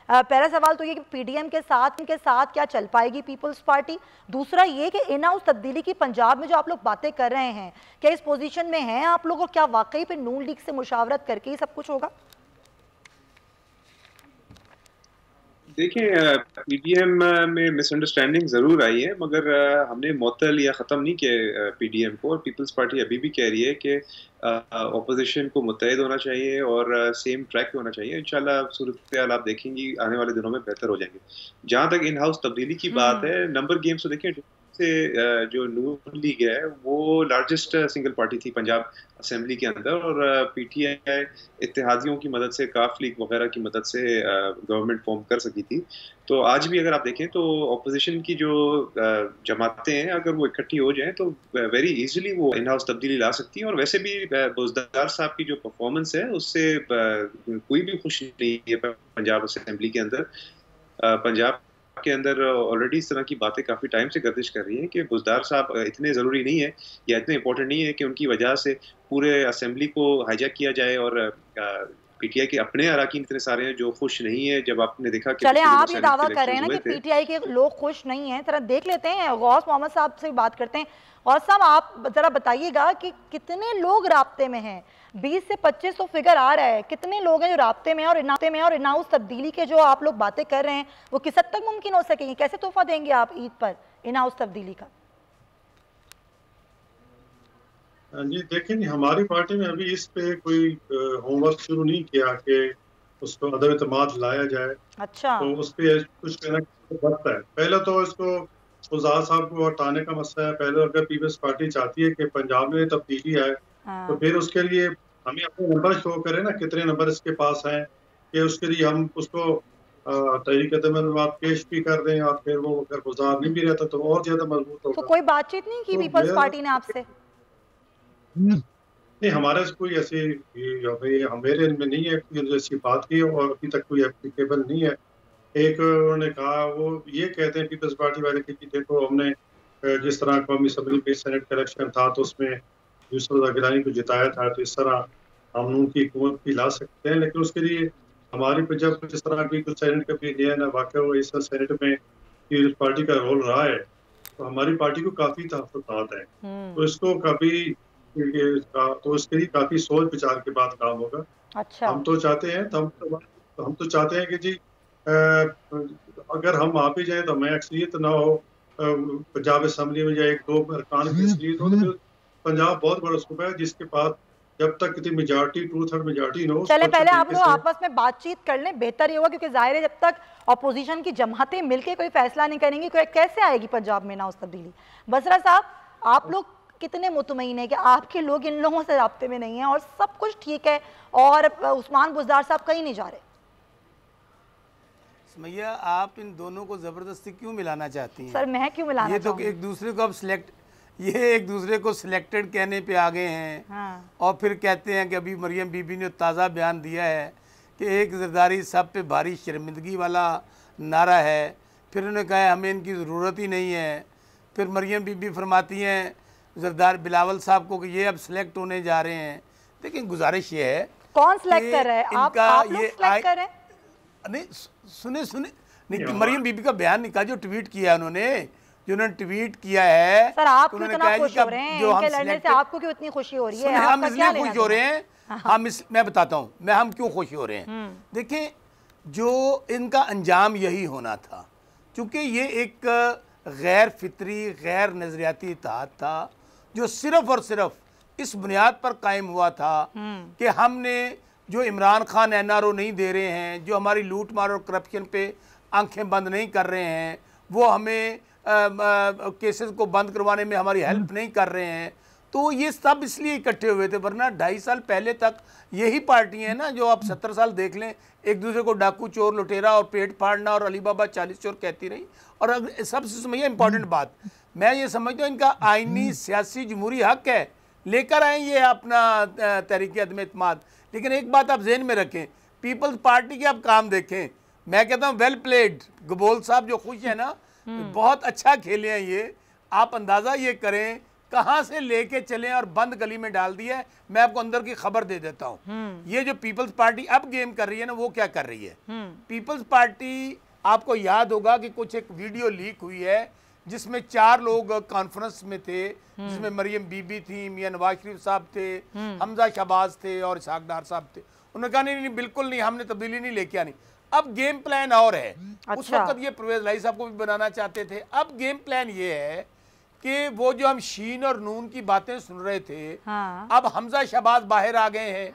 पहला सवाल तो ये कि पीडीएम के साथ क्या चल पाएगी पीपल्स पार्टी। दूसरा ये कि इन हाउस तब्दीली की पंजाब में जो आप लोग बातें कर रहे हैं, क्या इस पोजीशन में हैं आप लोग, और क्या वाकई पे नून लीग से मुशावरत करके ही सब कुछ होगा? देखिए, पीडीएम में मिसअंडरस्टैंडिंग ज़रूर आई है, मगर हमने मुअत्तल या ख़त्म नहीं किया पीडीएम को। और पीपल्स पार्टी अभी भी कह रही है कि अपोजिशन को मुत्तहिद होना चाहिए और सेम ट्रैक पे होना चाहिए। इंशाल्लाह सूरत हाल आप देखेंगी आने वाले दिनों में बेहतर हो जाएंगे। जहाँ तक इन हाउस तब्दीली की बात है, नंबर गेम्स तो देखिए से जो नून लीग है वो लार्जेस्ट सिंगल पार्टी थी पंजाब असेंबली के अंदर, और पीटीआई इत्तेहादियों की मदद से, काफ लीग वगैरह की मदद से गवर्नमेंट फॉर्म कर सकी थी। तो आज भी अगर आप देखें तो अपोजिशन की जो जमातें हैं, अगर वो इकट्ठी हो जाएं तो वेरी इजीली वो इन हाउस तब्दीली ला सकती हैं। और वैसे भी बुज़दार साहब की जो परफॉर्मेंस है उससे कोई भी खुश नहीं है पंजाब असेंबली के अंदर। पंजाब के अंदर ऑलरेडी इस तरह की बातें काफ़ी टाइम से गर्दिश कर रही हैं कि बुज़दार साहब इतने ज़रूरी नहीं है या इतने इंपॉर्टेंट नहीं है कि उनकी वजह से पूरे असेंबली को हाईजैक किया जाए। और पीटीआई के अपने अराकीन इतने सारे हैं जो खुश नहीं है। जब आपने देखा कि चले आप ये दावा कर रहे हैं ना कि पीटीआई के लोग खुश नहीं हैं, जरा देख लेते हैं, गौस मोहम्मद साहब से बात करते हैं। गौस साहब, आप जरा बताइएगा कि कितने लोग राब्ते में हैं? 20 से 25 तो फिगर आ रहा है, कितने लोग हैं जो राब्ते में और इन हाउस तब्दीली के जो आप लोग बातें कर रहे हैं वो किस हद तक मुमकिन हो सकेंगी? कैसे तोहफा देंगे आप ईद पर इन हाउस तब्दीली का? जी देखिए, हमारी पार्टी ने अभी इस पे कोई होमवर्क शुरू नहीं किया कि उसको अदब एतमाद लाया जाए। अच्छा, तो उस पर कुछ कहना बनता है। पहले तो इसको फुज़ाल साहब को हटाने का मसला है। पहले अगर पीपल्स पार्टी चाहती है कि पंजाब में तब्दीली आए तो फिर उसके लिए हमें अपने नंबर शो करें ना, कितने नंबर इसके पास हैं, कि उसके लिए हम उसको तहरीक पेश भी कर दें। और फिर वो अगर गुजार नहीं भी रहता तो और ज्यादा मजबूत तो होगा। कोई बातचीत नहीं की पीपल्स पार्टी ने आपसे? नहीं, हमारे से कोई ऐसी मेरे में नहीं है कोई ऐसी बात की, और अभी तक कोई एप्लीकेबल नहीं है। एक उन्होंने कहा, वो ये कहते हैं पीपल्स पार्टी वाले कि देखो, हमने जिस तरह कौमी असम्बली में सेनेट का इलेक्शन था तो उसमें यूसुफ गिलानी को जिताया था, तो इस तरह हम उनकी हुकूमत भी ला सकते हैं। लेकिन उसके लिए हमारी जब जिस तरह की कुछ सेनेट का भी दिया ना, वाकई वो इस सेनेट में पीपल्स पार्टी का रोल रहा है, तो हमारी पार्टी को काफी तहफ़्फ़ुज़ात है। तो इसको काफी तो उसके लिए काफी सोच विचार के बाद काम होगा। अच्छा, हम तो चाहते हैं हम तो चाहते हैं कि जी अगर हम आ भी जाए तो हमें अक्सरियत ना हो पंजाब असेंबली में, या एक दो अरकान की अक्सरियत हो। तो पंजाब बहुत बड़ा सूबा है जिसके पास जब तक कितनी मेजॉरिटी 2/3 मेजॉरिटी हो। चले पहले आप लोग आपस में बातचीत कर लें, बेहतर ये होगा, क्योंकि जाहिर है जब तक अपोजिशन की जमातें मिलकर कोई फैसला नहीं करेंगी कैसे आएगी पंजाब में ना उस तब्दीली। बसरा साहब, आप लोग कितने मुतमईन है कि आपके लोग इन लोगों से राब्ते में नहीं है और सब कुछ ठीक है और उस्मान बुज़दार साहब कहीं नहीं जा रहे? सुमैया, आप इन दोनों को जबरदस्ती क्यों मिलाना चाहती हैं? सर, मैं क्यों मिलाना? ये तो एक दूसरे को अब एक दूसरे को सिलेक्टेड कहने पे आ गए हैं। हाँ। और फिर कहते हैं कि अभी मरियम बीबी ने ताज़ा बयान दिया है कि एक ज़रदारी सब पे भारी शर्मिंदगी वाला नारा है। फिर उन्होंने कहा है हमें इनकी ज़रूरत ही नहीं है। फिर मरियम बीबी फरमाती हैं ज़रदार बिलावल साहब को कि ये अब सिलेक्ट होने जा रहे हैं। लेकिन गुजारिश ये है, कौन सिलेक्ट कर रहा है? आप लोग सिलेक्ट कर रहे हैं? नहीं, सुने नहीं, मरियम बीबी का बयान निकाल जो ट्वीट किया उन्होंने, जो उन्होंने ट्वीट किया है। सर, आप क्यों इतना खुश हो रहे हैं? इनके लड़ने से आपको क्यों इतनी खुशी हो रही है? हम इसलिए खुश हो रहे हैं, मैं बताता हूँ हम क्यों खुश हो रहे हैं। देखें, जो इनका अंजाम यही होना था, क्योंकि ये एक गैर फितरी, गैर नजरियाती इत्तेहाद था जो सिर्फ और सिर्फ इस बुनियाद पर कायम हुआ था कि हमने जो इमरान खान एनआरओ नहीं दे रहे हैं, जो हमारी लूट मार और करप्शन पे आंखें बंद नहीं कर रहे हैं, वो हमें केसेस को बंद करवाने में हमारी हेल्प नहीं कर रहे हैं, तो ये सब इसलिए इकट्ठे हुए थे। वरना 2.5 साल पहले तक यही पार्टियां हैं ना जो आप 70 साल देख लें, एक दूसरे को डाकू, चोर, लुटेरा और पेट फाड़ना और अली बाबा 40 चोर कहती रही। और सबसे समझिए इंपॉर्टेंट बात, मैं ये समझता हूँ इनका आइनी सियासी जमहूरी हक है, लेकर आए ये अपना तहरीक अदम एतमाद। लेकिन एक बात आप जहन में रखें, पीपल्स पार्टी के आप काम देखें, मैं कहता हूँ वेल प्लेड। गबोल साहब जो खुश है ना, बहुत अच्छा खेले हैं ये। आप अंदाज़ा ये करें कहां से लेके चले और बंद गली में डाल दिया है। मैं आपको अंदर की खबर दे देता हूं। ये जो पीपल्स पार्टी अब गेम कर रही है ना, वो क्या कर रही है। पीपल्स पार्टी, आपको याद होगा कि कुछ एक वीडियो लीक हुई है जिसमें 4 लोग कॉन्फ्रेंस में थे, जिसमें मरियम बीबी थी, मियां नवाज शरीफ साहब थे, हमजा शहबाज थे और इसहाक डार साहब थे। उन्होंने कहा नहीं बिल्कुल नहीं, हमने तब्दीली नहीं लेके आनी। अब गेम प्लान और है। उस वक्त ये परवेज लाई साहब को भी बनाना चाहते थे। अब गेम प्लान ये है कि वो जो हम शीन और नून की बातें सुन रहे थे, अब हमजा शहबाज बाहर आ गए हैं,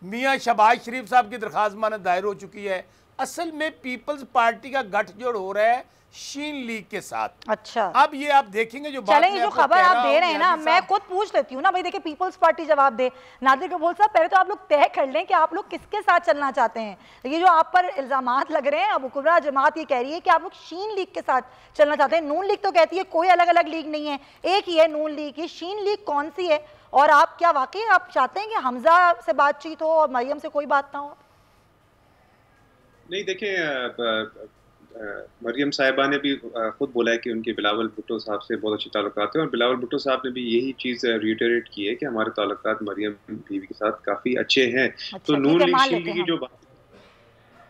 मियां शहबाज शरीफ साहब की दरखास्त मानद दायर हो चुकी है। असल में पीपल्स पार्टी का गठजोड़ हो रहा है शीन लीग के साथ। अच्छा, अब ये आप देखेंगे जो बात चलेंगे, जो खबर आप दे रहे हैं ना, मैं खुद पूछ लेती हूँ ना भाई। देखिए, पीपल्स पार्टी जवाब दे। नादिर कबूल साहब, पहले तो आप लोग तय कर लें कि आप लोग किसके साथ चलना चाहते हैं। ये जो आप पर इल्जामात लग रहे हैं, अबू कुबरा जमात ये कह रही है कि आप लोग शीन लीग के साथ चलना चाहते हैं। नून लीग तो कहती है कोई अलग अलग लीग नहीं है, एक ही है नून लीग। ये शीन लीग कौन सी है? और आप क्या वाकई आप चाहते हैं कि हमजा से बातचीत हो और मरियम से कोई बात ना हो? नहीं, देखिए, मरियम साहिबा ने भी खुद बोला है कि उनके बिलावल भुट्टो साहब से बहुत अच्छे ताल्लुकात हैं, और बिलावल भुट्टो साहब ने भी यही चीज़ रिटेरेट की है कि हमारे ताल्लुकात मरियम बीवी के साथ काफ़ी अच्छे हैं। अच्छा, तो नून लीग शीन लीग की जो बात,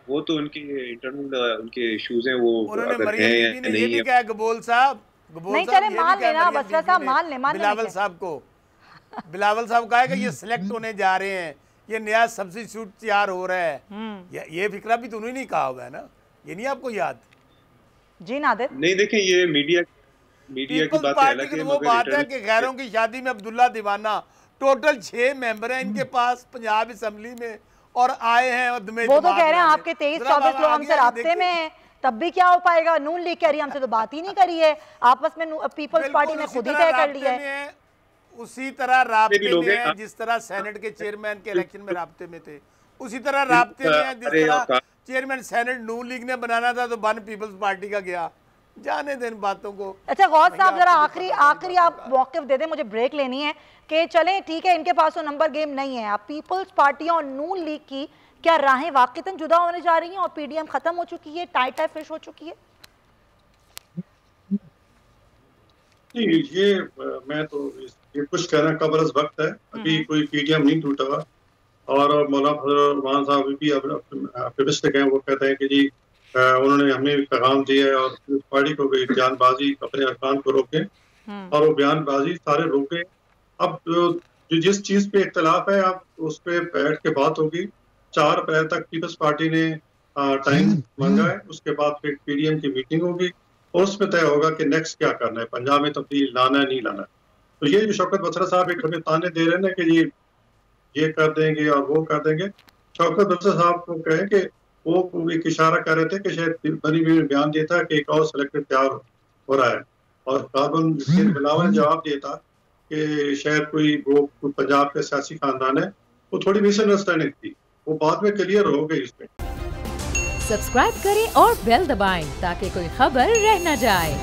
वो तो उनके इंटरनल उनके इश्यूज हैं, वो अगर हैं या नहीं है। क्या गबोल साहब, नहीं चले मान लेना, बसरा साहब मान ले, बिलावल साहब को, बिलावल साहब कहा है कि ये सिलेक्ट होने जा रहे हैं, ये नया सब्स्टिट्यूट तैयार हो रहा है। ये फिक्रा भी तो उन्होंने नहीं कहा हुआ है ना, ये नहीं आपको याद? जी नादिर, नहीं, देखिए, ये मीडिया की बात अलग है। वो बात है कि गैरों की शादी में अब्दुल्ला दीवाना, टोटल 6 मेंबर हैं इनके पास पंजाब असेंबली में, और आए हैं। और वो तो कह रहे हैं आपके 23-24 लोग हमसे राब्ते में हैं, तब भी क्या हो पाएगा? नून लीग कह रही है हमसे तो बात ही नहीं करी है, आपस में पीपल्स पार्टी ने खुद ही तय कर लिया है। उसी तरह राब्ते में है जिस तरह सेनेट के चेयरमैन के इलेक्शन में राब्ते में थे, उसी तरह राब्ते में है जिस तरह चेयरमैन सेनेट नून लीग ने बनाना था तो बन पीपल्स पार्टी का गया। जाने दें बातों को। अच्छा गौस साहब, जरा आखिरी आप मौक़िफ़ दे दें, मुझे ब्रेक लेनी है। कि चलें ठीक है, इनके पास तो नंबर गेम नहीं है, आप पीपल्स पार्टी और नून लीग की क्या राहें वाक़ईतन जुदा होने जा रही हैं और पीडीएम खत्म हो चुकी है, टाई फिश हो चुकी है? ये मैं तो ये कुछ कहना कबल वक्त है, अभी कोई पीडीएम नहीं टूटा हुआ। और मौलाना फजल साहब भी एक्टिविस्ट हैं, वो कहते हैं कि जी उन्होंने हमें पैगाम दिया है और पार्टी को भी बयानबाजी अपने अरकान को रोके, और वो बयानबाजी सारे रोके। अब जो जिस चीज़ पे इख्तलाफ है, अब उस पर बैठ के बात होगी। 4 अप्रैल तक पीपल्स पार्टी ने टाइम मांगा है, उसके बाद फिर पीडीएम की मीटिंग होगी और उसमें तय होगा कि नेक्स्ट क्या करना है, पंजाब में तब्दीली लाना है नहीं लाना है। तो ये जो शौकत बसरा साहब एक हमें ताने दे रहे हैं ना कि ये कर देंगे और वो कर देंगे, शौकत बसरा साहब को कहें कि वो एक इशारा कर रहे थे कि शायद बनी हुई बयान देता कि एक और सिलेक्टर तैयार हो रहा है, और कार्बन के अलावा जवाब देता कि शायद कोई वो पंजाब के सियासी खानदान है। वो थोड़ी मिसअंडरस्टैंडिंग थी, वो बाद में क्लियर हो गई। इसमें सब्सक्राइब करें और बेल दबाएं ताकि कोई खबर रह न जाए।